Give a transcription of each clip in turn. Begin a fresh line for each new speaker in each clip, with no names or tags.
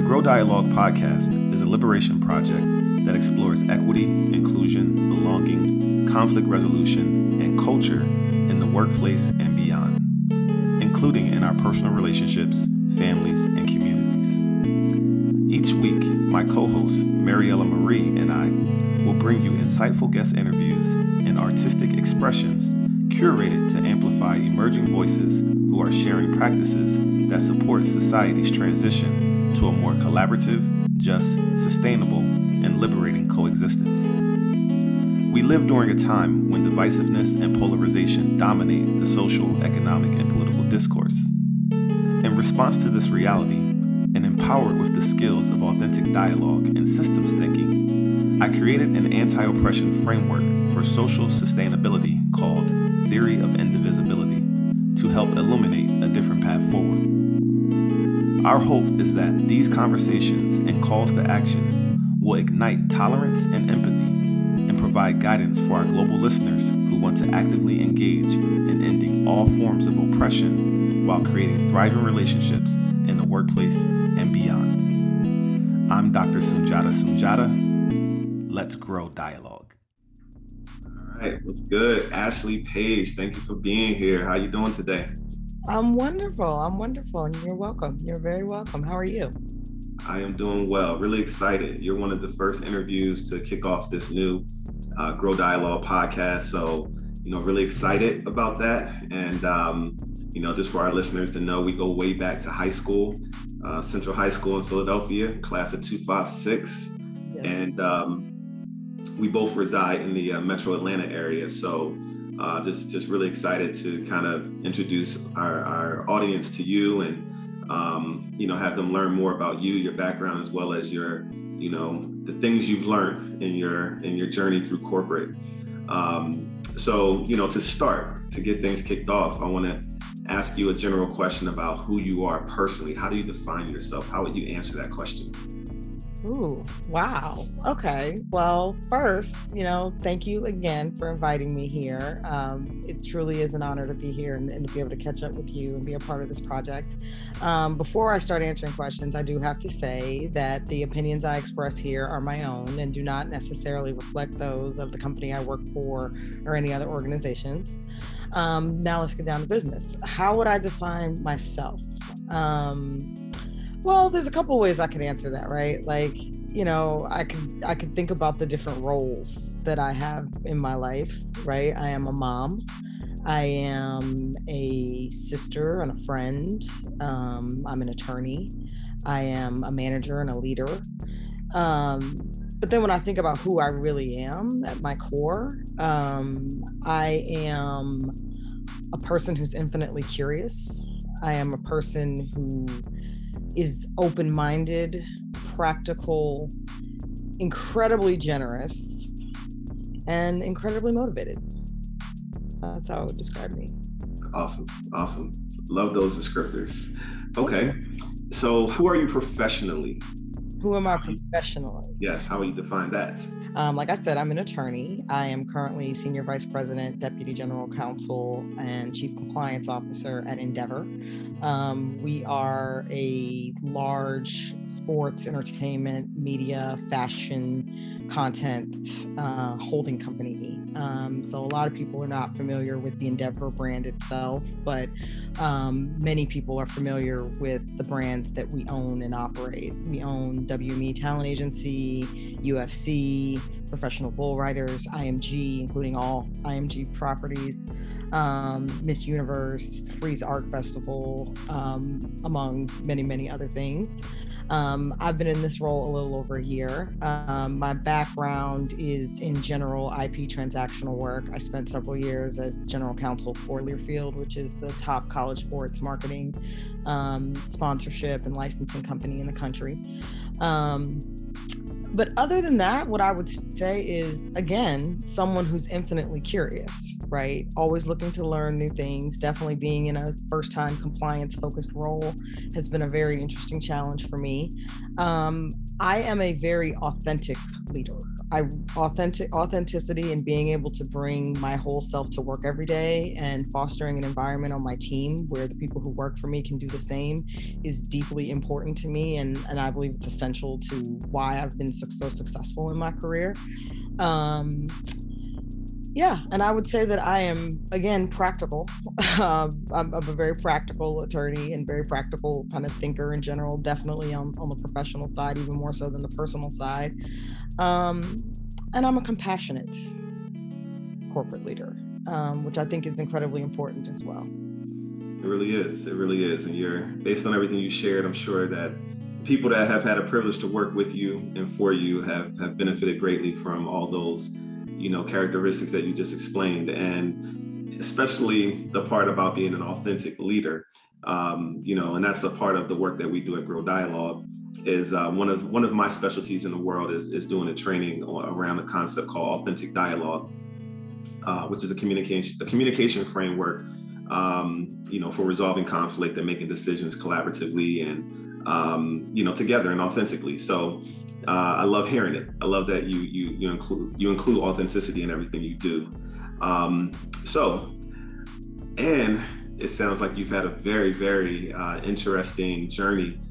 Grow Dialogue podcast is a liberation project that explores equity, inclusion, belonging, conflict resolution, and culture in the workplace and beyond, including in our personal relationships, families, and communities. Each week, my co-host, Mariella Marie, and I will bring you insightful guest interviews and artistic expressions curated to amplify emerging voices who are sharing practices that support society's transition to a more collaborative, just, sustainable, and liberating coexistence. We live during a time when divisiveness and polarization dominate the social, economic, and political discourse. In response to this reality, and empowered with the skills of authentic dialogue and systems thinking, I created an anti-oppression framework for social sustainability called Theory of Indivisibility to help illuminate a different path forward. Our hope is that these conversations and calls to action will ignite tolerance and empathy and provide guidance for our global listeners who want to actively engage in ending all forms of oppression while creating thriving relationships in the workplace and beyond. I'm Dr. Sundiata. Let's grow dialogue. All right, what's good? Ashley Page, thank you for being here. How you doing today?
I'm wonderful, and you're welcome. You're very welcome. How are you?
I am doing well, really excited. You're one of the first interviews to kick off this new Grow Dialogue podcast. So, really excited about that. And, just for our listeners to know, we go way back to high school, Central High School in Philadelphia, class of 256. Yes. And we both reside in the Metro Atlanta area. So just really excited to kind of introduce our audience to you and, have them learn more about you, your background, as well as your, the things you've learned in your journey through corporate. So, to start, to get things kicked off, I want to ask you a general question about who you are personally. How do you define yourself? How would you answer that question?
Ooh, wow. Okay. Well, first, thank you again for inviting me here. It truly is an honor to be here and to be able to catch up with you and be a part of this project. Before I start answering questions, I do have to say that the opinions I express here are my own and do not necessarily reflect those of the company I work for or any other organizations. Now let's get down to business. How would I define myself? Well, there's a couple of ways I could answer that, right? Like, I could think about the different roles that I have in my life, right? I am a mom. I am a sister and a friend. I'm an attorney. I am a manager and a leader. But then when I think about who I really am at my core, I am a person who's infinitely curious. I am a person who is open-minded, practical, incredibly generous, and incredibly motivated. That's how I would describe me. Awesome.
Love those descriptors. Okay, so who are you professionally?
Who am I professionally?
Yes, how would you define that?
Like I said, I'm an attorney. I am currently Senior Vice President, Deputy General Counsel, and Chief Compliance Officer at Endeavor. We are a large sports, entertainment, media, fashion, content holding company. So a lot of people are not familiar with the Endeavor brand itself, but many people are familiar with the brands that we own and operate. We own WME Talent Agency, UFC, Professional Bull Riders, IMG, including all IMG properties, Miss Universe, Freeze Art Festival, among many, many other things. I've been in this role a little over a year. My background is in general IP transactional work. I spent several years as general counsel for Learfield, which is the top college sports marketing, sponsorship and licensing company in the country. But other than that, what I would say is, again, someone who's infinitely curious, right? Always looking to learn new things. Definitely being in a first-time compliance-focused role has been a very interesting challenge for me. I am a very authentic leader. authenticity and being able to bring my whole self to work every day and fostering an environment on my team where the people who work for me can do the same is deeply important to me. And I believe it's essential to why I've been so successful in my career. Yeah, and I would say that I am, again, practical. I'm a very practical attorney and very practical kind of thinker in general, definitely on the professional side, even more so than the personal side. Um, and I'm a compassionate corporate leader, which I think is incredibly important as well.
It really is. It really is. And you're, based on everything you shared, I'm sure that people that have had a privilege to work with you and for you have benefited greatly from all those, characteristics that you just explained. And especially the part about being an authentic leader, and that's a part of the work that we do at Grow Dialogue. Is one of my specialties in the world is doing a training around a concept called authentic dialogue, which is a communication framework, for resolving conflict and making decisions collaboratively and together and authentically. So I love hearing it. I love that you include authenticity in everything you do. And it sounds like you've had a very, very interesting journey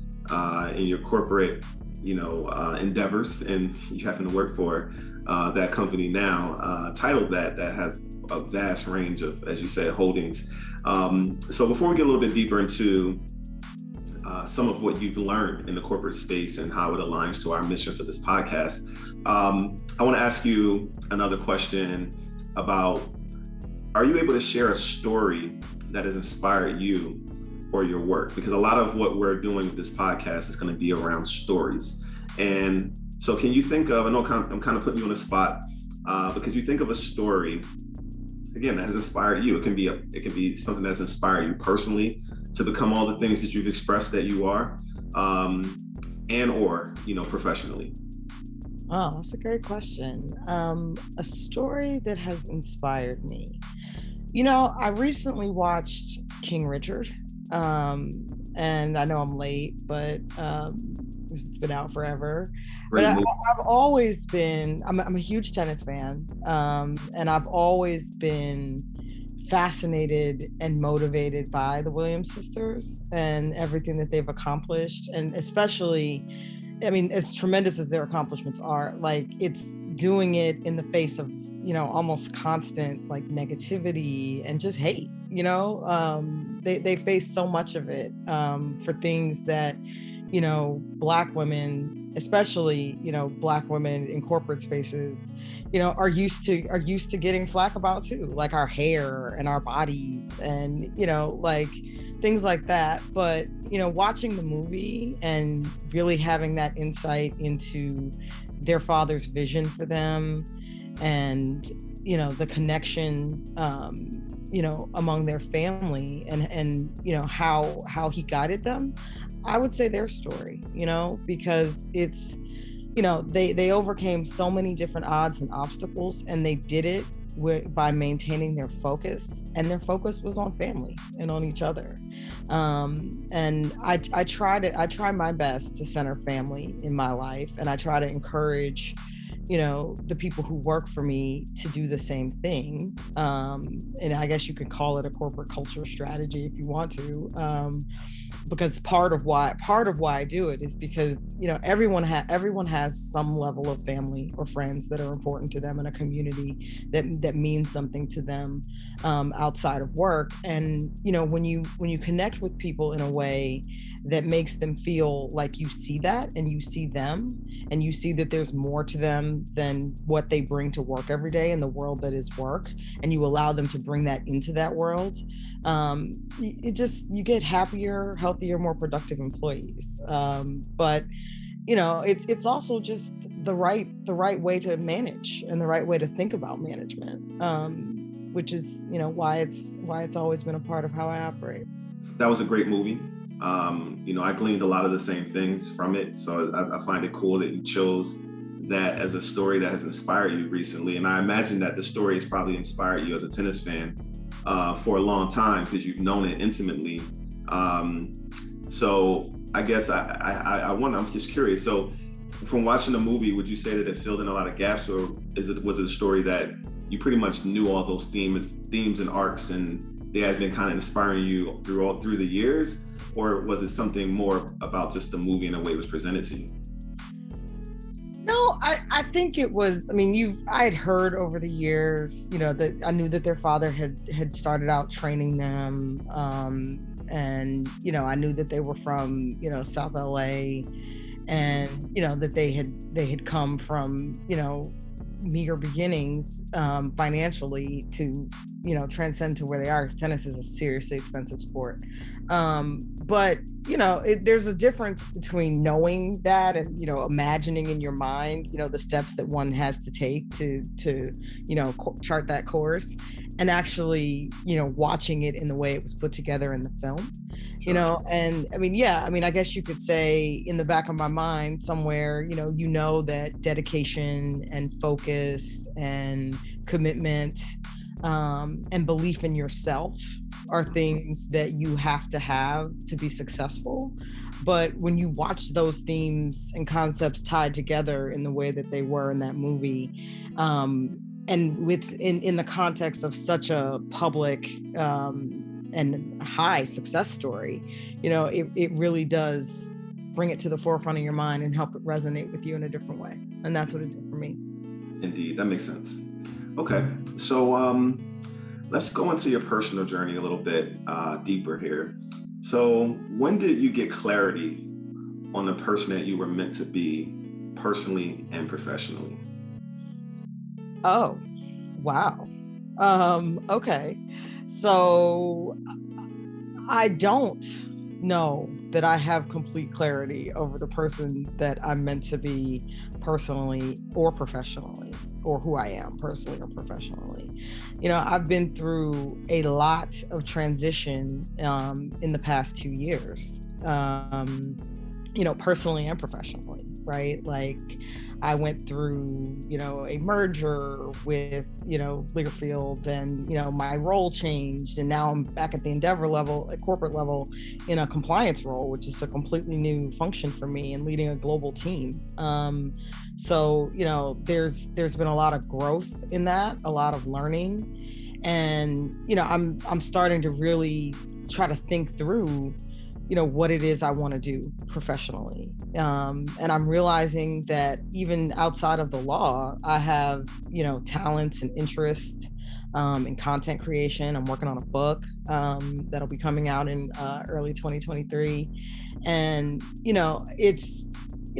in your corporate, endeavors, and you happen to work for that company now, titled that has a vast range of, as you said, holdings. So before we get a little bit deeper into some of what you've learned in the corporate space and how it aligns to our mission for this podcast, I want to ask you another question about, are you able to share a story that has inspired you or your work? Because a lot of what we're doing with this podcast is going to be around stories. And so can you think of, I know I'm kind of putting you on the spot, but could you think of a story, again, that has inspired you? It can be something that's inspired you personally to become all the things that you've expressed that you are, and or, professionally.
Oh, that's a great question. A story that has inspired me. I recently watched King Richard. And I know I'm late, but it's been out forever. But I've always been, I'm a huge tennis fan. And I've always been fascinated and motivated by the Williams sisters and everything that they've accomplished. And especially, as tremendous as their accomplishments are, like, it's doing it in the face of, almost constant like negativity and just hate, they face so much of it for things that, Black women, especially, Black women in corporate spaces, are used to getting flack about too, like our hair and our bodies and, like things like that. But, watching the movie and really having that insight into their father's vision for them and, the connection, among their family and how he guided them, I would say their story, because it's, they overcame so many different odds and obstacles, and they did it by maintaining their focus, and their focus was on family and on each other. And I try my best to center family in my life, and I try to encourage, the people who work for me to do the same thing. And I guess you could call it a corporate culture strategy if you want to, because part of why I do it is because, everyone has some level of family or friends that are important to them in a community that means something to them, outside of work. And, when you connect with people in a way that makes them feel like you see that and you see them and you see that there's more to them than what they bring to work every day in the world that is work, and you allow them to bring that into that world, you get happier, healthier, more productive employees. But it's also just the right way to manage and the right way to think about management, which is why it's always been a part of how I operate.
That was a great movie. I gleaned a lot of the same things from it. So I find it cool that you chose that as a story that has inspired you recently. And I imagine that the story has probably inspired you as a tennis fan for a long time because you've known it intimately. So I guess I'm just curious. So from watching the movie, would you say that it filled in a lot of gaps, or was it a story that you pretty much knew all those themes and arcs, and they had been kind of inspiring you through the years, or was it something more about just the movie and the way it was presented to you?
No, I think it was, I mean, I had heard over the years, that I knew that their father had started out training them. And, I knew that they were from, South LA, and, that they had come from, meager beginnings, financially to, transcend to where they are, because tennis is a seriously expensive sport. But there's a difference between knowing that and imagining in your mind the steps that one has to take to chart that course, and actually watching it in the way it was put together in the film.
Sure.
And I guess you could say in the back of my mind somewhere, that dedication and focus and commitment, and belief in yourself are things that you have to be successful. But when you watch those themes and concepts tied together in the way that they were in that movie, and in the context of such a public, and high success story, it really does bring it to the forefront of your mind and help it resonate with you in a different way. And that's what it did for me.
Indeed, that makes sense. Okay, so let's go into your personal journey a little bit deeper here. So, when did you get clarity on the person that you were meant to be, personally and professionally?
Oh, wow. Okay. So I don't know that I have complete clarity over the person that I'm meant to be, personally or professionally, or who I am personally or professionally. I've been through a lot of transition, in the past 2 years, personally and professionally, right? Like, I went through, a merger with, Learfield, and, my role changed. And now I'm back at the Endeavor level, at corporate level, in a compliance role, which is a completely new function for me, and leading a global team. So, there's been a lot of growth in that, a lot of learning. And, I'm starting to really try to think through what it is I want to do professionally. And I'm realizing that even outside of the law, I have, talents and interests, in content creation. I'm working on a book, that'll be coming out in early 2023. And,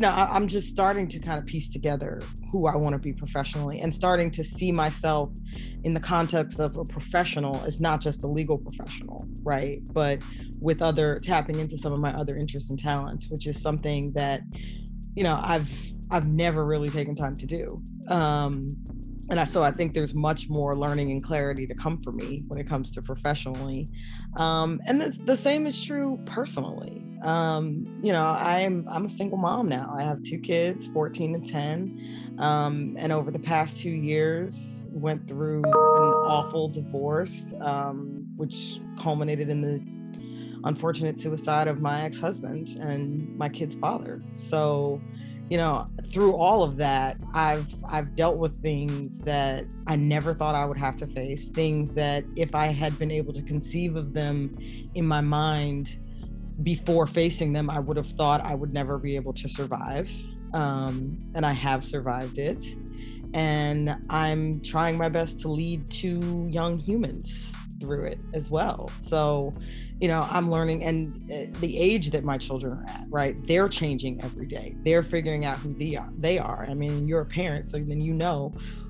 I'm just starting to kind of piece together who I want to be professionally, and starting to see myself in the context of a professional as not just a legal professional, right? But with tapping into some of my other interests and talents, which is something that, I've never really taken time to do. So I think there's much more learning and clarity to come for me when it comes to professionally. And the same is true personally. I'm a single mom now. I have two kids, 14 and 10. And over the past 2 years, went through an awful divorce, which culminated in the unfortunate suicide of my ex-husband and my kid's father. So, through all of that, I've dealt with things that I never thought I would have to face, things that if I had been able to conceive of them in my mind before facing them, I would have thought I would never be able to survive. And I have survived it. And I'm trying my best to lead two young humans through it as well. So, I'm learning, and the age that my children are at, right? They're changing every day. They're figuring out who they are. I mean, you're a parent, so then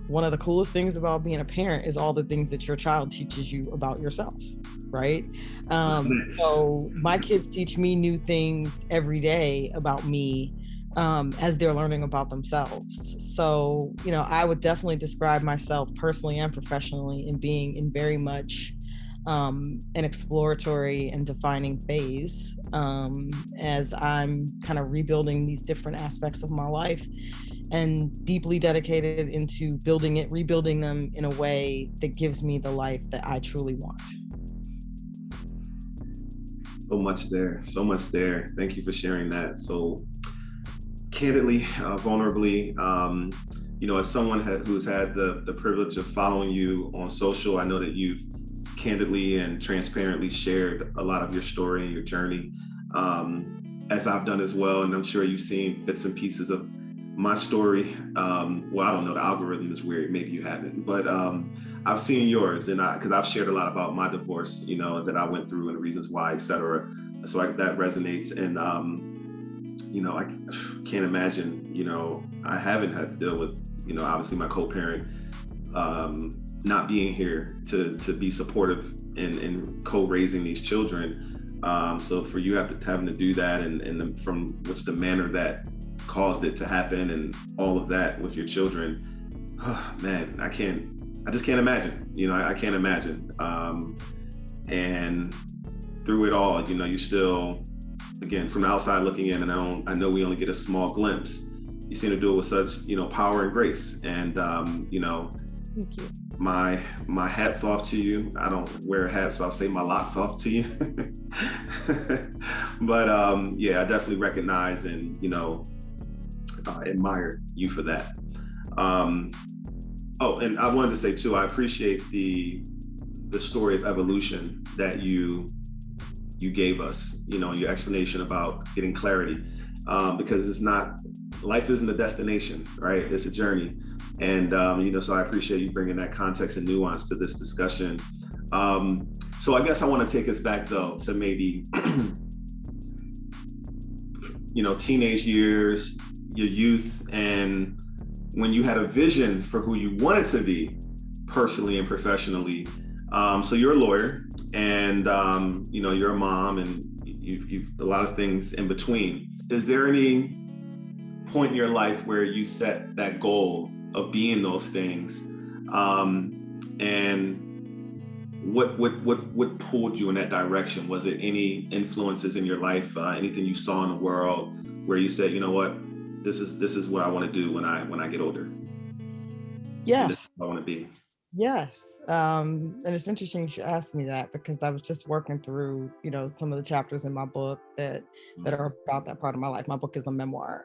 one of the coolest things about being a parent is all the things that your child teaches you about yourself, right? So my kids teach me new things every day about me, as they're learning about themselves. So, I would definitely describe myself personally and professionally in being in very much an exploratory and defining phase, as I'm kind of rebuilding these different aspects of my life, and deeply dedicated into rebuilding them in a way that gives me the life that I truly want.
So much there. So much there. Thank you for sharing that. So, candidly, vulnerably, as someone who's had the privilege of following you on social, I know that you've candidly and transparently shared a lot of your story and your journey, as I've done as well. And I'm sure you've seen bits and pieces of my story. Well, I don't know, the algorithm is weird. Maybe you haven't, but I've seen yours, and because I've shared a lot about my divorce, that I went through and the reasons why, et cetera. So that resonates. And, I can't imagine, I haven't had to deal with, obviously my co-parent not being here to be supportive in co-raising these children. So for you having to do that, and from which the manner that caused it to happen and all of that with your children, man, I just can't imagine, I can't imagine. And through it all, you still, again, from the outside looking in, and I know we only get a small glimpse, you seem to do it with such, power and grace. And,
Thank you.
my hat's off to you. I don't wear hats, so I'll say my locks off to you. But I definitely recognize and, admire you for that. And I wanted to say too, I appreciate the story of evolution that you gave us, your explanation about getting clarity, because life isn't a destination, right? It's a journey. And, so I appreciate you bringing that context and nuance to this discussion. So I guess I want to take us back though to maybe, teenage years, your youth, and when you had a vision for who you wanted to be personally and professionally. So you're a lawyer, and, you're a mom, and you've a lot of things in between. Is there any point in your life where you set that goal of being those things? And what pulled you in that direction? Was it any influences in your life, anything you saw in the world where you said, you know what, this is what I want to do when I get older?
Yes.
This is what I want to be.
Yes. And it's interesting you should ask me that, because I was just working through, some of the chapters in my book that are about that part of my life. My book is a memoir.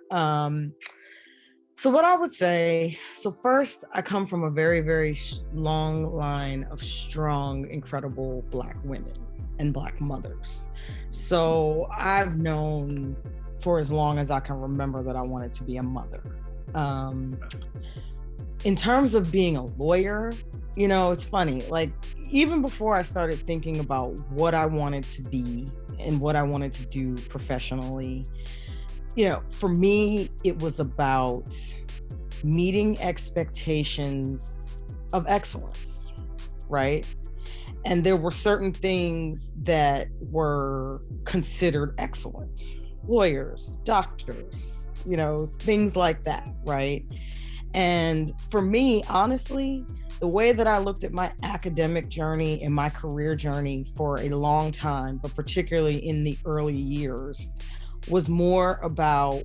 So what I would say, first, I come from a very, very long line of strong, incredible Black women and Black mothers. So I've known for as long as I can remember that I wanted to be a mother. In terms of being a lawyer, it's funny, like even before I started thinking about what I wanted to be and what I wanted to do professionally, for me, it was about meeting expectations of excellence, right? And there were certain things that were considered excellence. Lawyers, doctors, things like that, right? And for me, honestly, the way that I looked at my academic journey and my career journey for a long time, but particularly in the early years, was more about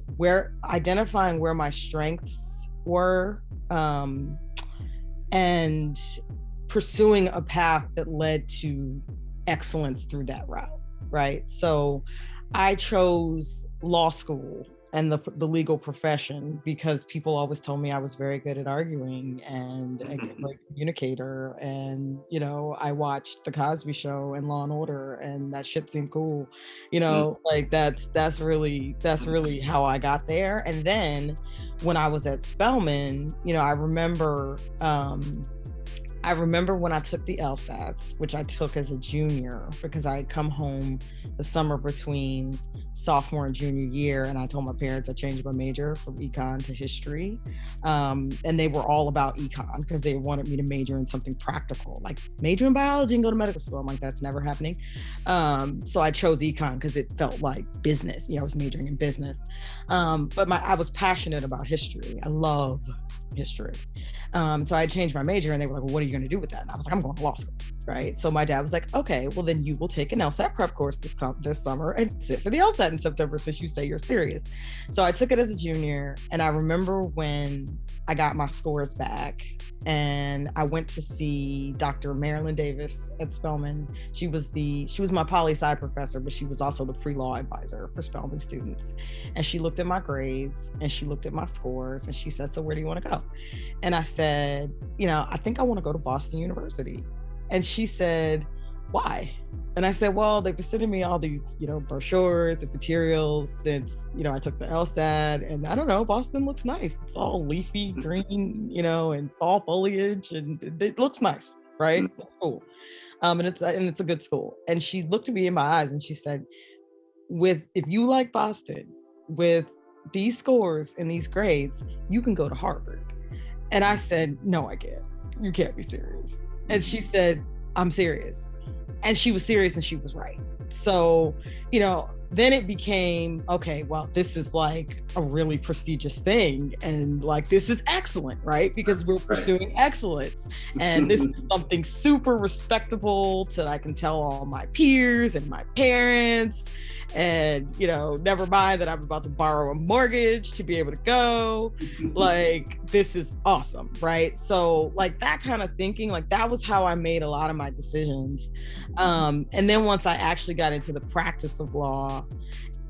identifying where my strengths were, and pursuing a path that led to excellence through that route, right? So I chose law school and the legal profession because people always told me I was very good at arguing and a great communicator. And, I watched The Cosby Show and Law and Order, and that shit seemed cool. Like that's really how I got there. And then when I was at Spelman, I remember when I took the LSATs, which I took as a junior because I had come home the summer between sophomore and junior year, and I told my parents I changed my major from econ to history, and they were all about econ because they wanted me to major in something practical, like major in biology and go to medical school. I'm like, that's never happening. So I chose econ because it felt like business. I was majoring in business, but I was passionate about history. I love history. So I changed my major, and they were like, well, what are you going to do with that? And I was like, I'm going to law school. right? So my dad was like, okay, well then you will take an LSAT prep course this summer and sit for the LSAT in September since you say you're serious. So I took it as a junior, and I remember when I got my scores back and I went to see Dr. Marilyn Davis at Spelman. She was my poli-sci professor, but she was also the pre-law advisor for Spelman students. And she looked at my grades and she looked at my scores and she said, so where do you want to go? And I said, I think I want to go to Boston University. And she said, why? And I said, well, they've been sending me all these, brochures and materials since, I took the LSAT, and I don't know, Boston looks nice. It's all leafy green, and fall foliage, and it looks nice, right? It's cool. And it's a good school. And she looked at me in my eyes and she said, if you like Boston, with these scores and these grades, you can go to Harvard. And I said, no, I can't. You can't be serious. And she said, I'm serious. And she was serious and she was right. So, then it became, okay, well, this is like a really prestigious thing. And like, this is excellent, right? Because we're pursuing excellence. And this is something super respectable I can tell all my peers and my parents. And, never mind that I'm about to borrow a mortgage to be able to go. Like, this is awesome, right? So like that kind of thinking, like that was how I made a lot of my decisions. And then once I actually got into the practice of law,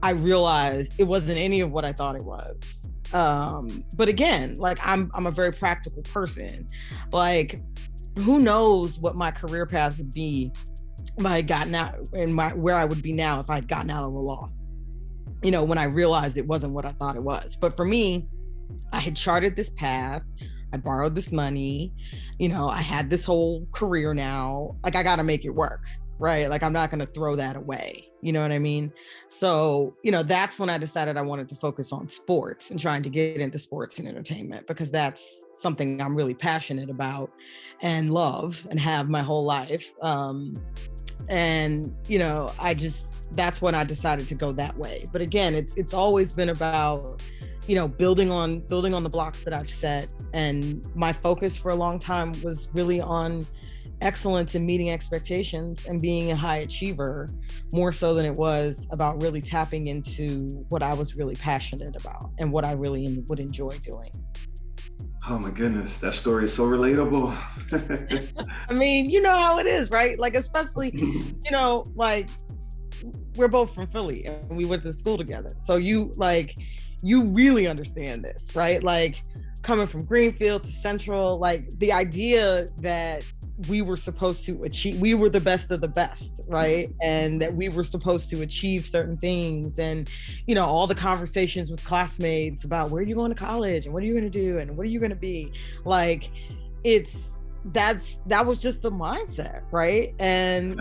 I realized it wasn't any of what I thought it was. But again, like I'm a very practical person. Like, who knows what my career path would be if I had gotten out, and where I would be now if I had gotten out of the law, when I realized it wasn't what I thought it was. But for me, I had charted this path. I borrowed this money, I had this whole career now. Like, I got to make it work, right? Like, I'm not going to throw that away. You know what I mean? So, that's when I decided I wanted to focus on sports and trying to get into sports and entertainment, because that's something I'm really passionate about and love and have my whole life. And, that's when I decided to go that way. But again, it's always been about, building on the blocks that I've set. And my focus for a long time was really on excellence and meeting expectations and being a high achiever, more so than it was about really tapping into what I was really passionate about and what I really would enjoy doing.
Oh my goodness, that story is so relatable.
I mean, you know how it is, right? Like, especially, like, we're both from Philly and we went to school together. So you really understand this, right? Like, coming from Greenfield to Central, like the idea that we were supposed to achieve, we were the best of the best, right? And that we were supposed to achieve certain things. And, all the conversations with classmates about where are you going to college and what are you going to do and what are you going to be? Like, that was just the mindset, right? And,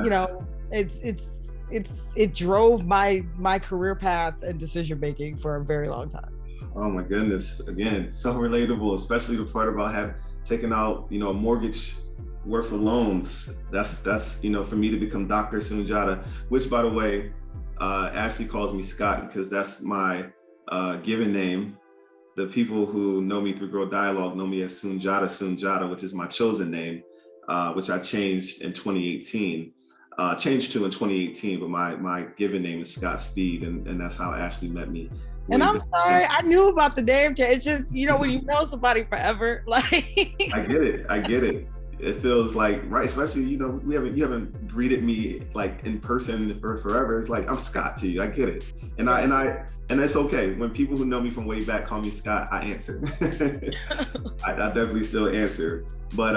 it drove my career path and decision making for a very long time.
Oh my goodness. Again, so relatable, especially the part about taking out, a mortgage worth of loans. That's for me to become Dr. Sundiata, which, by the way, Ashley calls me Scott because that's my given name. The people who know me through Grow Dialogue know me as Sundiata, which is my chosen name, which I changed in 2018. Changed to in 2018, but my given name is Scott Speed, and that's how Ashley met me.
And I'm sorry, I knew about the name change. It's just, when you know somebody forever, like.
I get it. It feels like, right, especially, you haven't greeted me like in person for forever. It's like, I'm Scott to you. I get it. And and it's okay. When people who know me from way back call me Scott, I answer. I definitely still answer. But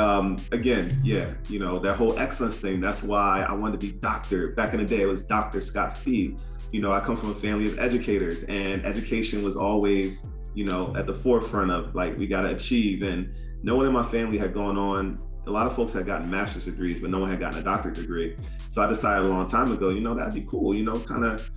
again, yeah, that whole excellence thing, that's why I wanted to be doctor. Back in the day, it was Dr. Scott Speed. I come from a family of educators, and education was always, at the forefront of like, we got to achieve. And no one in my family had gone on. A lot of folks had gotten master's degrees, but no one had gotten a doctorate degree. So I decided a long time ago, that'd be cool, kind of,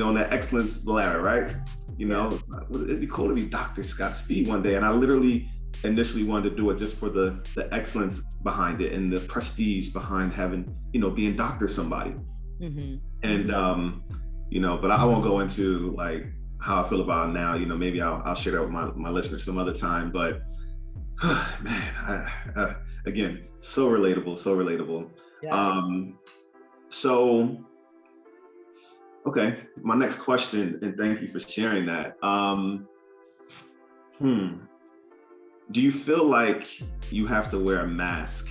on that excellence ladder, right? It'd be cool to be Dr. Scott Speed one day. And I literally initially wanted to do it just for the excellence behind it and the prestige behind having, being doctor somebody. Mm-hmm. And, but I won't go into like how I feel about it now. Maybe I'll share that with my listeners some other time. But man, Again, so relatable, so relatable.
Yeah.
Um, so, okay, my next question, and thank you for sharing that. Hmm, do you feel like you have to wear a mask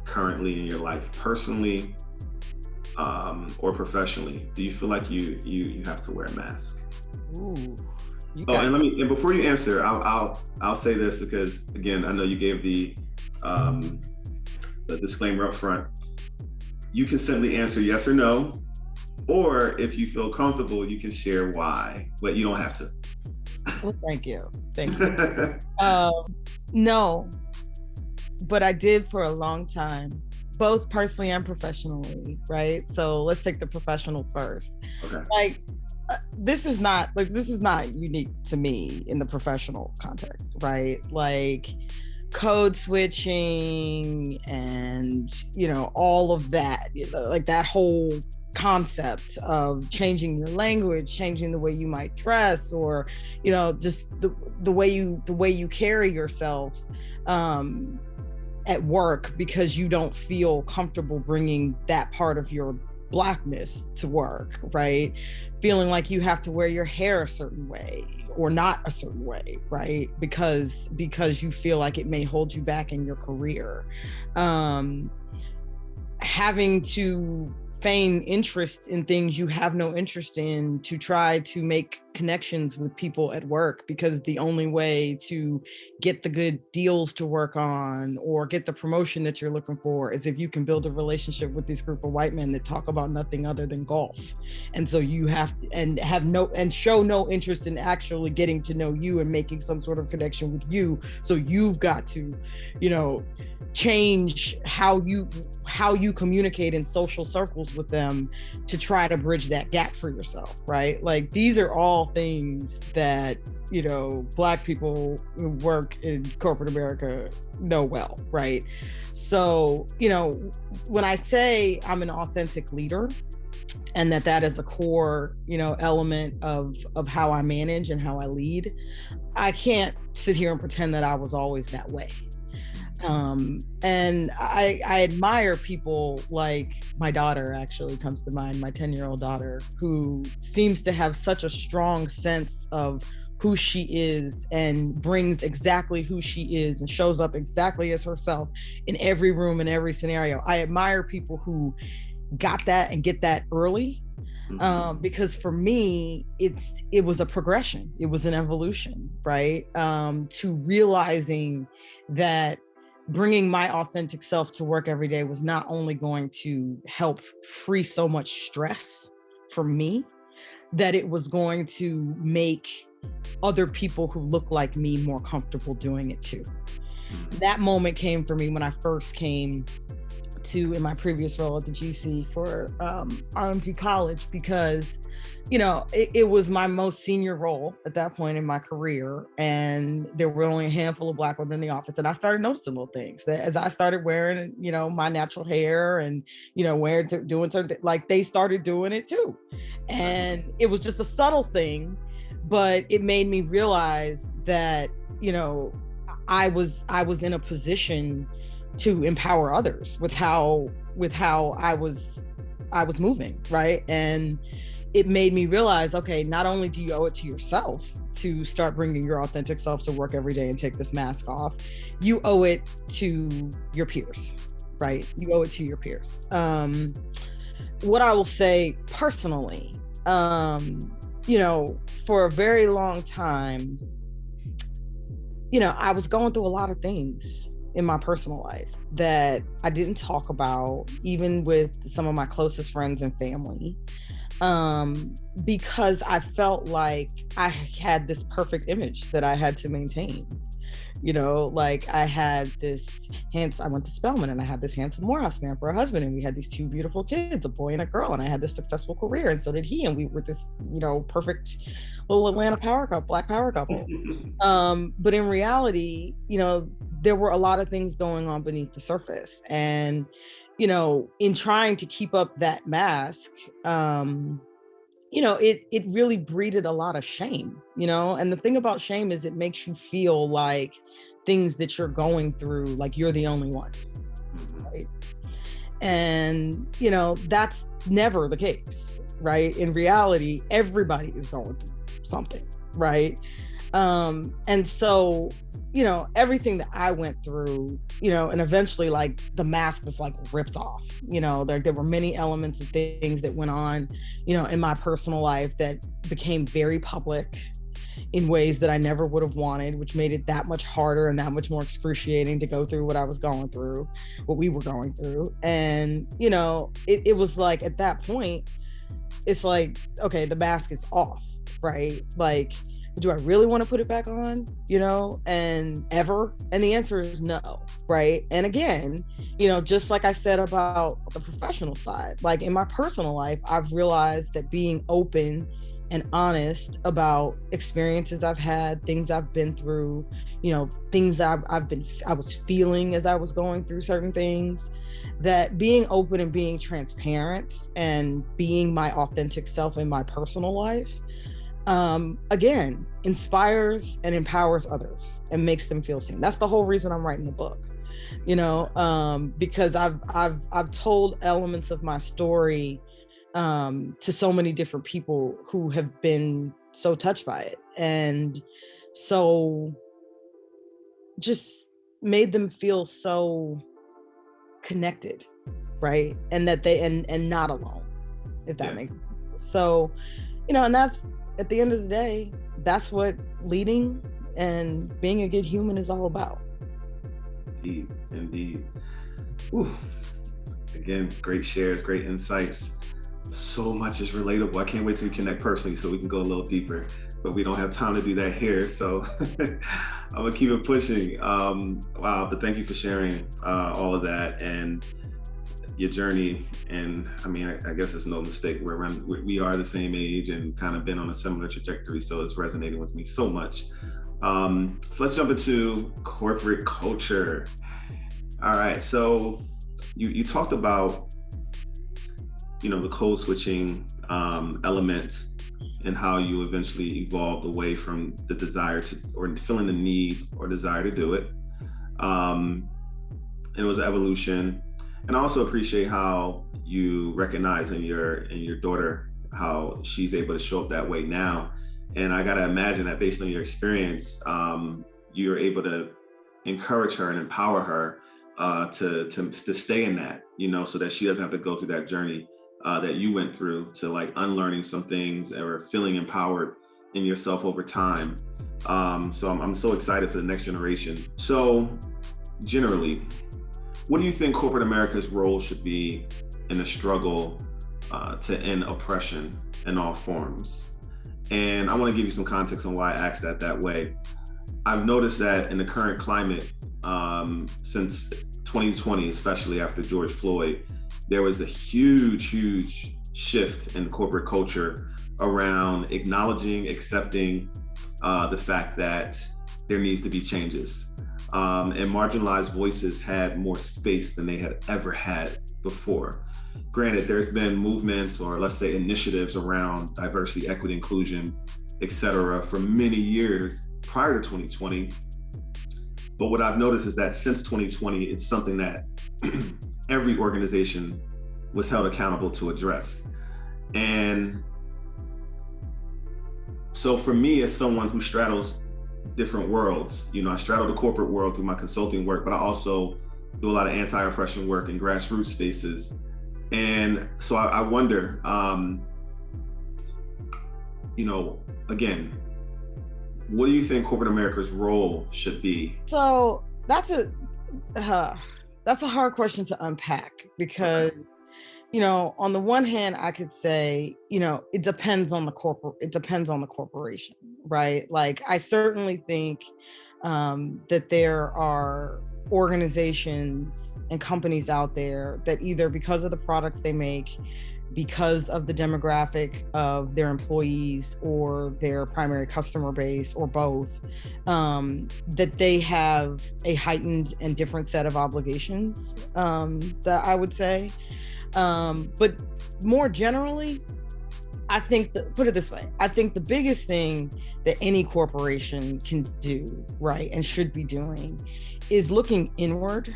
currently in your life, personally, or professionally? Do you feel like you have to wear a mask?
Ooh, you
Oh,
got
and before you answer, I'll say this because again, I know you gave um, the disclaimer up front. You can simply answer yes or no, or if you feel comfortable, you can share why, but you don't have to.
well, thank you. Thank you. Um, no, but I did for a long time, both personally and professionally, right? So let's take the professional first.
Okay.
Like, this is not unique to me in the professional context, right? Like code switching and all of that, like that whole concept of changing your language, changing the way you might dress, or just the way you carry yourself at work, because you don't feel comfortable bringing that part of your blackness to work, right? Feeling like you have to wear your hair a certain way or not a certain way, right? Because you feel like it may hold you back in your career. Having to feign interest in things you have no interest in to try to make connections with people at work, because the only way to get the good deals to work on or get the promotion that you're looking for is if you can build a relationship with this group of white men that talk about nothing other than golf. And so you have to, and show no interest in actually getting to know you and making some sort of connection with you. So you've got to, change how you communicate in social circles with them to try to bridge that gap for yourself, right? Like these are all things that Black people who work in corporate America know well, right? So when I say I'm an authentic leader, and that is a core element of how I manage and how I lead, I can't sit here and pretend that I was always that way. And I admire people like my daughter actually comes to mind, my 10-year-old daughter, who seems to have such a strong sense of who she is and brings exactly who she is and shows up exactly as herself in every room, in every scenario. I admire people who got that and get that early. Because for me, it was a progression. It was an evolution, right? To realizing that bringing my authentic self to work every day was not only going to help free so much stress for me, that it was going to make other people who look like me more comfortable doing it too. That moment came for me when I first came in my previous role at the GC for RMG College, because it was my most senior role at that point in my career, and there were only a handful of Black women in the office, and I started noticing little things that as I started wearing my natural hair and doing certain like they started doing it too, and it was just a subtle thing, but it made me realize that I was in a position to empower others with how I was moving, right? And it made me realize, okay, not only do you owe it to yourself to start bringing your authentic self to work every day and take this mask off, you owe it to your peers, right? You owe it to your peers. What I will say personally, for a very long time, I was going through a lot of things in my personal life that I didn't talk about, even with some of my closest friends and family, because I felt like I had this perfect image that I had to maintain. Like I had this I went to Spelman and I had this handsome Morehouse man for a husband, and we had these two beautiful kids, a boy and a girl, and I had this successful career, and so did he, and we were this perfect little Atlanta Black power couple. But in reality, there were a lot of things going on beneath the surface, and in trying to keep up that mask, it really breeded a lot of shame, and the thing about shame is it makes you feel like things that you're going through, like you're the only one,
Mhm.
right? And that's never the case, right? In reality, everybody is going through something, right? And so everything that I went through, and eventually like the mask was like ripped off. There were many elements of things that went on in my personal life that became very public in ways that I never would have wanted, which made it that much harder and that much more excruciating to go through what I was going through, what we were going through. And it was like at that point, it's like, okay, the mask is off, right? Like, do I really want to put it back on, and ever? And the answer is no, right? And again, just like I said about the professional side, like in my personal life, I've realized that being open and honest about experiences I've had, things I've been through, things I was feeling as I was going through certain things, that being open and being transparent and being my authentic self in my personal life, again, inspires and empowers others and makes them feel seen. That's the whole reason I'm writing the book, because I've told elements of my story to so many different people who have been so touched by it, and so just made them feel so connected, right? And that they and not alone, if that
Yeah,
makes sense. So, and that's, at the end of the day, that's what leading and being a good human is all about.
indeed, indeed. Whew. Again, great shares, great insights. So much is relatable. I can't wait to connect personally so we can go a little deeper, but we don't have time to do that here. So I'm gonna keep it pushing. Wow, but thank you for sharing all of that and your journey. And I mean, I guess it's no mistake. We are the same age and kind of been on a similar trajectory. So it's resonating with me so much. So let's jump into corporate culture. All right. So you talked about the code switching element and how you eventually evolved away from the desire to, or feeling the need or desire to do it. And it was an evolution. And I also appreciate how you recognize in your daughter how she's able to show up that way now. And I gotta imagine that based on your experience, you're able to encourage her and empower her to stay in that, so that she doesn't have to go through that journey that you went through, to like unlearning some things or feeling empowered in yourself over time. So I'm so excited for the next generation. So generally, what do you think corporate America's role should be in the struggle to end oppression in all forms? And I want to give you some context on why I asked that way. I've noticed that in the current climate, since 2020, especially after George Floyd, there was a huge shift in corporate culture around acknowledging, accepting the fact that there needs to be changes. And marginalized voices had more space than they had ever had before. Granted, there's been movements, or let's say initiatives, around diversity, equity, inclusion, et cetera, for many years prior to 2020. But what I've noticed is that since 2020, it's something that every organization was held accountable to address. And so for me, as someone who straddles different worlds, I straddle the corporate world through my consulting work, but I also do a lot of anti-oppression work in grassroots spaces. And so I wonder, again, what do you think corporate America's role should be?
So that's a hard question to unpack, because
Okay.
on the one hand, I could say, it depends on the corporation, right? Like, I certainly think that there are organizations and companies out there that, either because of the products they make, because of the demographic of their employees or their primary customer base, or both, that they have a heightened and different set of obligations, that I would say. But more generally, I think put it this way, I think the biggest thing that any corporation can do, right, and should be doing is looking inward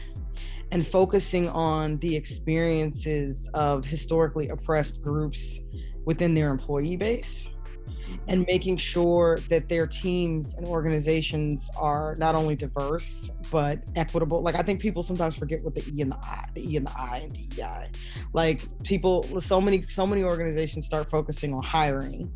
and focusing on the experiences of historically oppressed groups within their employee base, and making sure that their teams and organizations are not only diverse but equitable. Like, I think people sometimes forget what the E and the I and DEI. Like, so many organizations start focusing on hiring,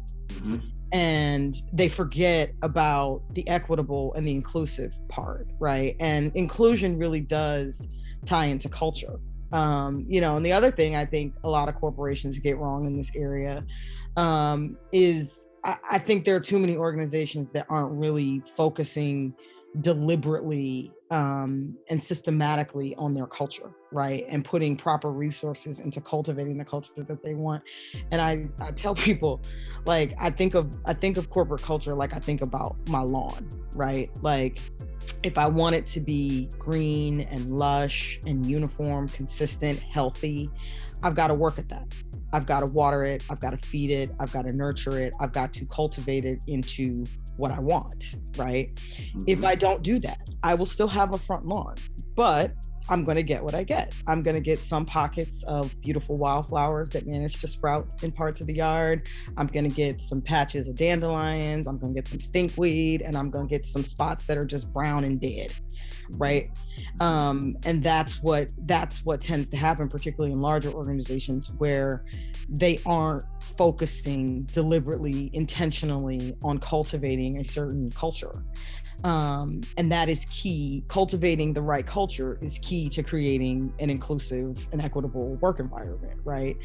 and they forget about the equitable and the inclusive part, right? And inclusion really does tie into culture. And the other thing I think a lot of corporations get wrong in this area is I think there are too many organizations that aren't really focusing deliberately and systematically on their culture, right? And putting proper resources into cultivating the culture that they want. And I tell people, like, I think of corporate culture like I think about my lawn, right? Like, if I want it to be green and lush and uniform, consistent, healthy, I've got to work at that. I've got to water it. I've got to feed it. I've got to nurture it. I've got to cultivate it into what I want, right? If I don't do that, I will still have a front lawn, but I'm going to get what I get. I'm going to get some pockets of beautiful wildflowers that manage to sprout in parts of the yard. I'm going to get some patches of dandelions. I'm going to get some stinkweed, and I'm going to get some spots that are just brown and dead, right? And that's what tends to happen, particularly in larger organizations where they aren't focusing deliberately, intentionally on cultivating a certain culture. And that is key. Cultivating the right culture is key to creating an inclusive and equitable work environment, right?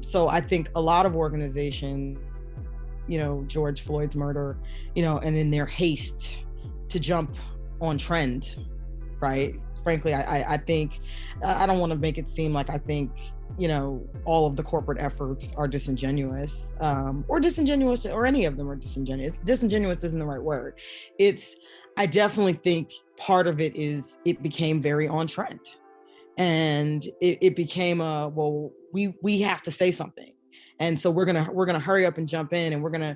So I think a lot of organizations, George Floyd's murder, and in their haste to jump on trend, right? Frankly, I think, I don't want to make it seem like I think, all of the corporate efforts are disingenuous, or any of them are disingenuous. Disingenuous isn't the right word. I definitely think part of it is it became very on trend, and it became we have to say something. And so we're gonna hurry up and jump in, and we're gonna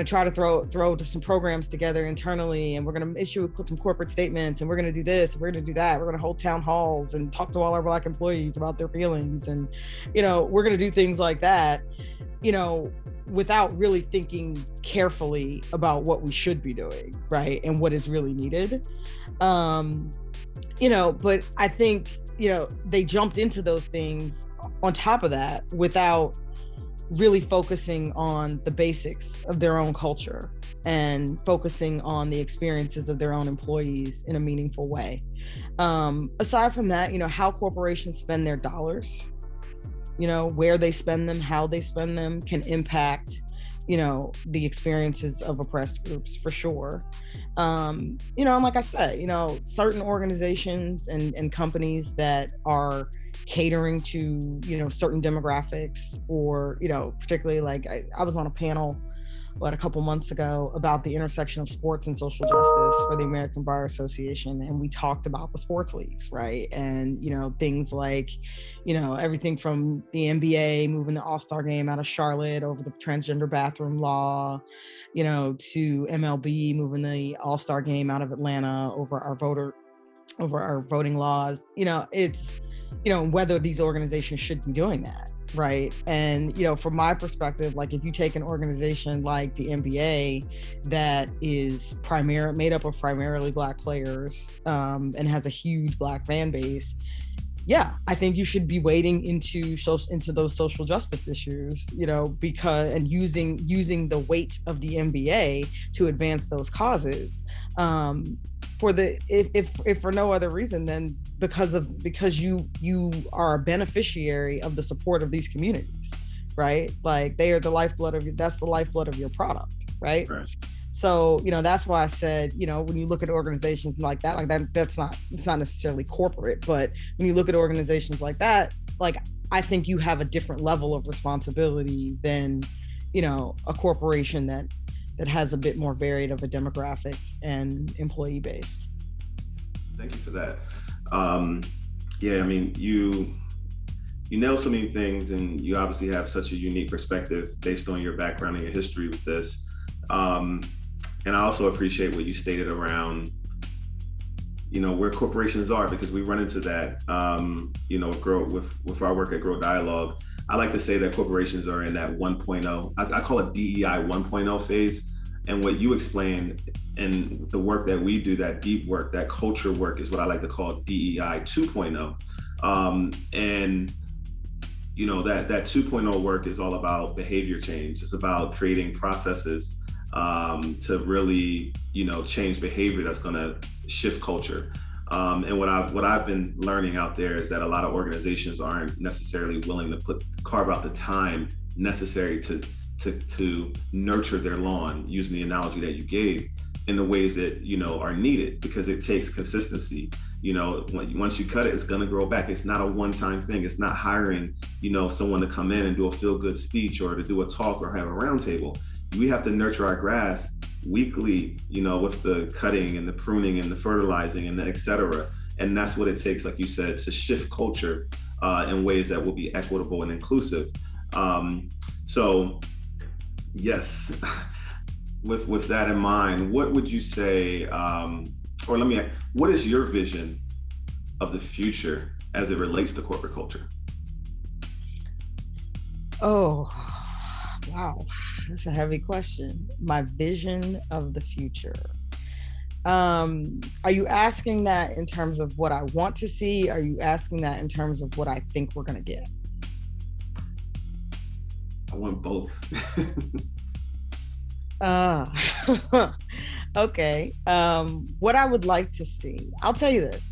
try to throw some programs together internally, and we're gonna issue some corporate statements, and we're gonna do this, we're gonna do that, we're gonna hold town halls and talk to all our Black employees about their feelings, and we're gonna do things like that, without really thinking carefully about what we should be doing, right, and what is really needed. But I think they jumped into those things on top of that without really focusing on the basics of their own culture and focusing on the experiences of their own employees in a meaningful way. Aside from that, how corporations spend their dollars, where they spend them, how they spend them can impact, the experiences of oppressed groups, for sure. And like I said, certain organizations and companies that are catering to, certain demographics, or, particularly, like I was on a panel a couple months ago about the intersection of sports and social justice for the American Bar Association. And we talked about the sports leagues, right? And, things like, everything from the NBA moving the All-Star game out of Charlotte over the transgender bathroom law, to MLB moving the All-Star game out of Atlanta over our voting laws. It's, whether these organizations should be doing that, right? And, from my perspective, like, if you take an organization like the NBA that is made up of primarily Black players, and has a huge Black fan base, yeah, I think you should be wading into those social justice issues, because, and using the weight of the NBA to advance those causes, if for no other reason than because you are a beneficiary of the support of these communities, right? Like, they are the lifeblood that's the lifeblood of your product, right? So, that's why I said, when you look at organizations like that, it's not necessarily corporate, but when you look at organizations like that, like, I think you have a different level of responsibility than, a corporation that has a bit more varied of a demographic and employee base.
Thank you for that. Yeah, I mean, you know so many things, and you obviously have such a unique perspective based on your background and your history with this. Um, and I also appreciate what you stated around, where corporations are, because we run into that, grow with our work at Grow Dialogue. I like to say that corporations are in that 1.0. I call it DEI 1.0 phase. And what you explained and the work that we do, that deep work, that culture work, is what I like to call DEI 2.0. And that 2.0 work is all about behavior change. It's about creating processes to really change behavior that's going to shift culture. And what I've been learning out there is that a lot of organizations aren't necessarily willing to carve out the time necessary to nurture their lawn, using the analogy that you gave, in the ways that are needed, because it takes consistency. Once you cut it, it's going to grow back. It's not a one-time thing. It's not hiring someone to come in and do a feel-good speech or to do a talk or have a roundtable. We have to nurture our grass weekly, with the cutting and the pruning and the fertilizing and the et cetera. And that's what it takes, like you said, to shift culture in ways that will be equitable and inclusive. So yes, with that in mind, what would you say, or let me ask, what is your vision of the future as it relates to corporate culture?
Oh, wow. That's a heavy question. My vision of the future. Are you asking that in terms of what I want to see? Are you asking that in terms of what I think we're going to get?
I want both.
Okay. What I would like to see, I'll tell you this.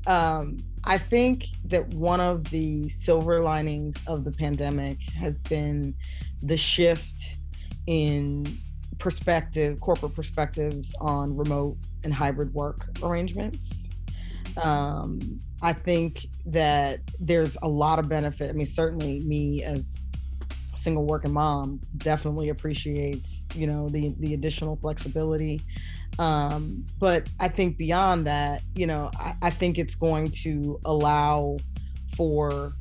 I think that one of the silver linings of the pandemic has been the shift in corporate perspectives on remote and hybrid work arrangements. I think that there's a lot of benefit. I mean, certainly me as a single working mom definitely appreciates, the additional flexibility. But I think beyond that, I think it's going to allow for,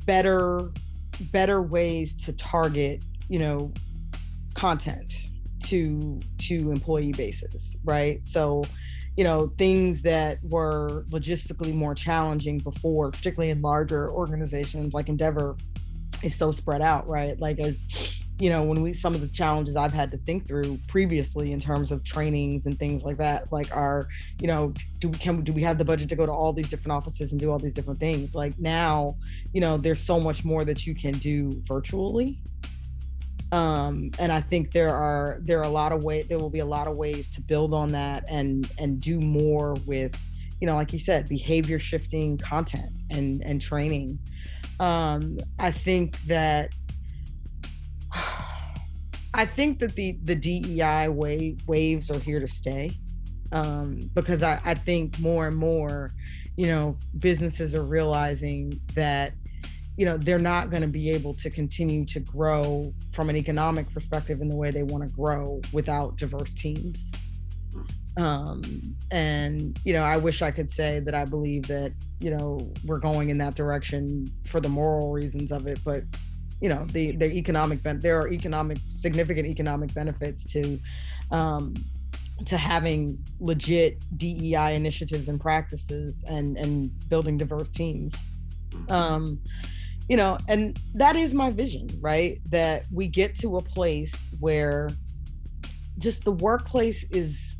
better ways to target, content to employee bases, right? So, things that were logistically more challenging before, particularly in larger organizations like Endeavor, is so spread out, right? Like, as some of the challenges I've had to think through previously in terms of trainings and things like that, like do we have the budget to go to all these different offices and do all these different things? Like now, there's so much more that you can do virtually. And I think there will be a lot of ways to build on that and do more with, like you said, behavior shifting content and training. I think that the DEI waves are here to stay, because I think more and more, businesses are realizing that, they're not going to be able to continue to grow from an economic perspective in the way they want to grow without diverse teams. And, I wish I could say that I believe that, we're going in that direction for the moral reasons of it, but there are significant economic benefits to having legit DEI initiatives and practices and building diverse teams. And that is my vision, right? That we get to a place where just the workplace is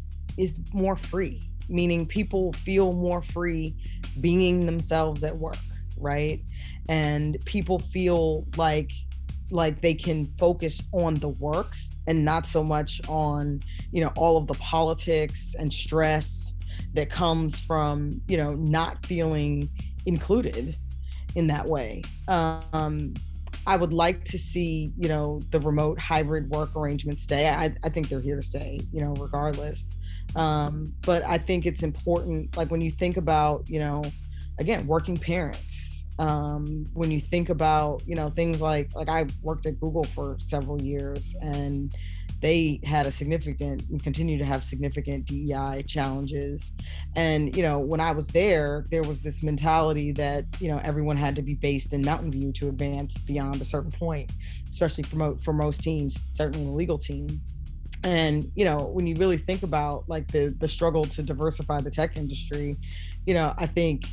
more free, meaning people feel more free being themselves at work, right? And people feel like they can focus on the work and not so much on, all of the politics and stress that comes from, not feeling included in that way. I would like to see, the remote hybrid work arrangements stay. I think they're here to stay, regardless. But I think it's important, like when you think about, again, working parents, when you think about, things like I worked at Google for several years, and, they had and continue to have significant DEI challenges. And, when I was there was this mentality that, everyone had to be based in Mountain View to advance beyond a certain point, especially for most teams, certainly the legal team. And, when you really think about like the struggle to diversify the tech industry, I think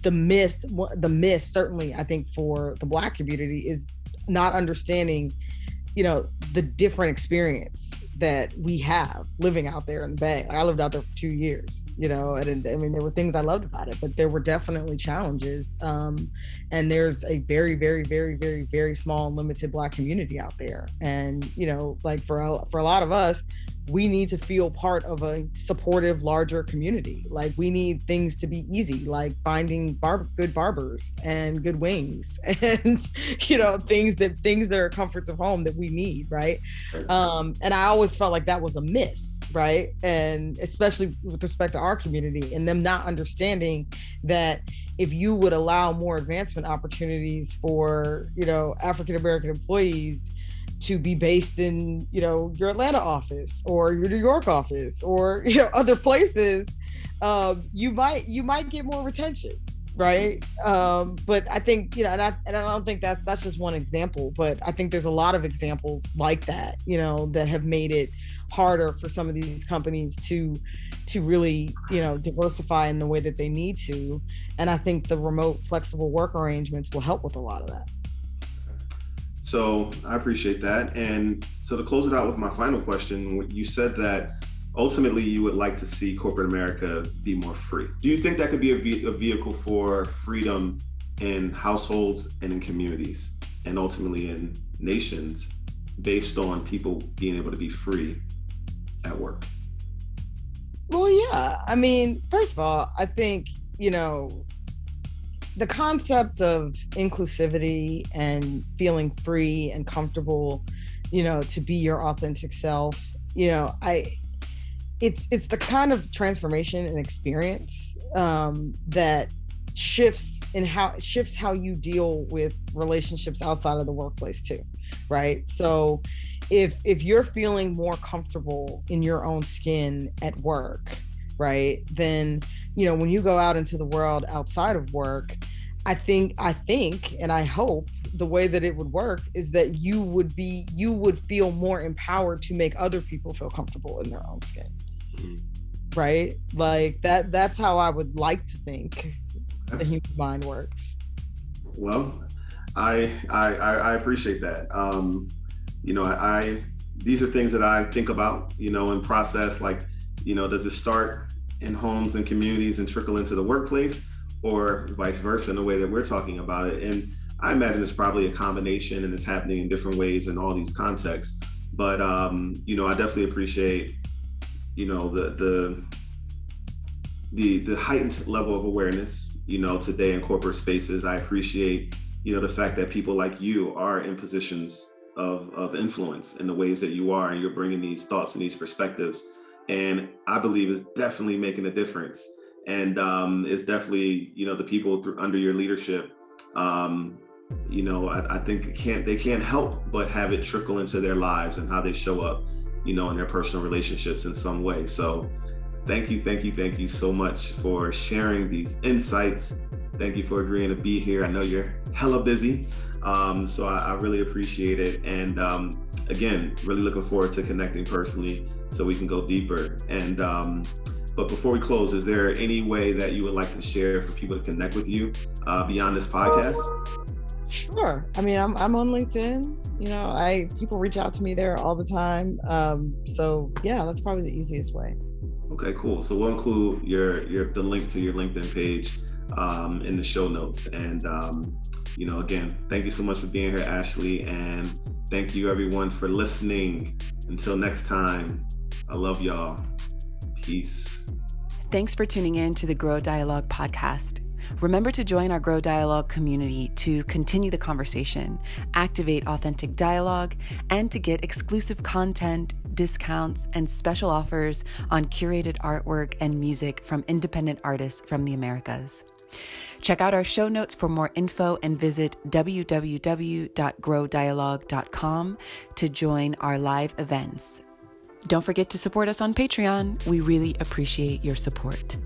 the miss certainly, I think, for the Black community is not understanding, the different experience that we have living out there in the Bay. I lived out there for 2 years, and I mean, there were things I loved about it, but there were definitely challenges. And there's a very, very, very, very, very small and limited Black community out there. And, like for a lot of us, we need to feel part of a supportive, larger community. Like we need things to be easy, like finding good barbers and good wings and, things that are comforts of home that we need. Right. And I always felt like that was a miss. Right. And especially with respect to our community and them not understanding that if you would allow more advancement opportunities for, African-American employees to be based in, your Atlanta office or your New York office or, other places, you might get more retention. Right. But I think, and I don't think that's just one example, but I think there's a lot of examples like that, that have made it harder for some of these companies to really, diversify in the way that they need to. And I think the remote flexible work arrangements will help with a lot of that.
So I appreciate that. And so to close it out with my final question, you said that ultimately you would like to see corporate America be more free. Do you think that could be a vehicle for freedom in households and in communities and ultimately in nations based on people being able to be free at work?
Well, yeah. I mean, first of all, I think, the concept of inclusivity and feeling free and comfortable, to be your authentic self, it's the kind of transformation and experience that shifts how you deal with relationships outside of the workplace too, right? So if you're feeling more comfortable in your own skin at work, right, then when you go out into the world outside of work, I think and I hope the way that it would work is that you would feel more empowered to make other people feel comfortable in their own skin. Mm-hmm. Right? Like that's how I would like to think the human mind works.
Well, I appreciate that. These are things that I think about, in process, like, does it start in homes and communities and trickle into the workplace, or vice versa in the way that we're talking about it? And I imagine it's probably a combination and it's happening in different ways in all these contexts. But, I definitely appreciate, the heightened level of awareness, today in corporate spaces. I appreciate, the fact that people like you are in positions of influence in the ways that you are, and you're bringing these thoughts and these perspectives. And I believe it's definitely making a difference. And it's definitely, the people under your leadership, I think they can't help but have it trickle into their lives and how they show up, in their personal relationships in some way. So thank you so much for sharing these insights. Thank you for agreeing to be here. I know you're hella busy. So I really appreciate it. And again, really looking forward to connecting personally so we can go deeper. And but before we close, is there any way that you would like to share for people to connect with you beyond this podcast?
Sure. I mean, I'm on LinkedIn. People reach out to me there all the time. So yeah, that's probably the easiest way.
Okay, cool. So we'll include the link to your LinkedIn page in the show notes. And again, thank you so much for being here, Ashley. And thank you everyone for listening. Until next time, I love y'all. Peace.
Thanks for tuning in to the Grow Dialogue podcast. Remember to join our Grow Dialogue community to continue the conversation, activate authentic dialogue, and to get exclusive content, discounts, and special offers on curated artwork and music from independent artists from the Americas. Check out our show notes for more info and visit www.growdialogue.com to join our live events. Don't forget to support us on Patreon. We really appreciate your support.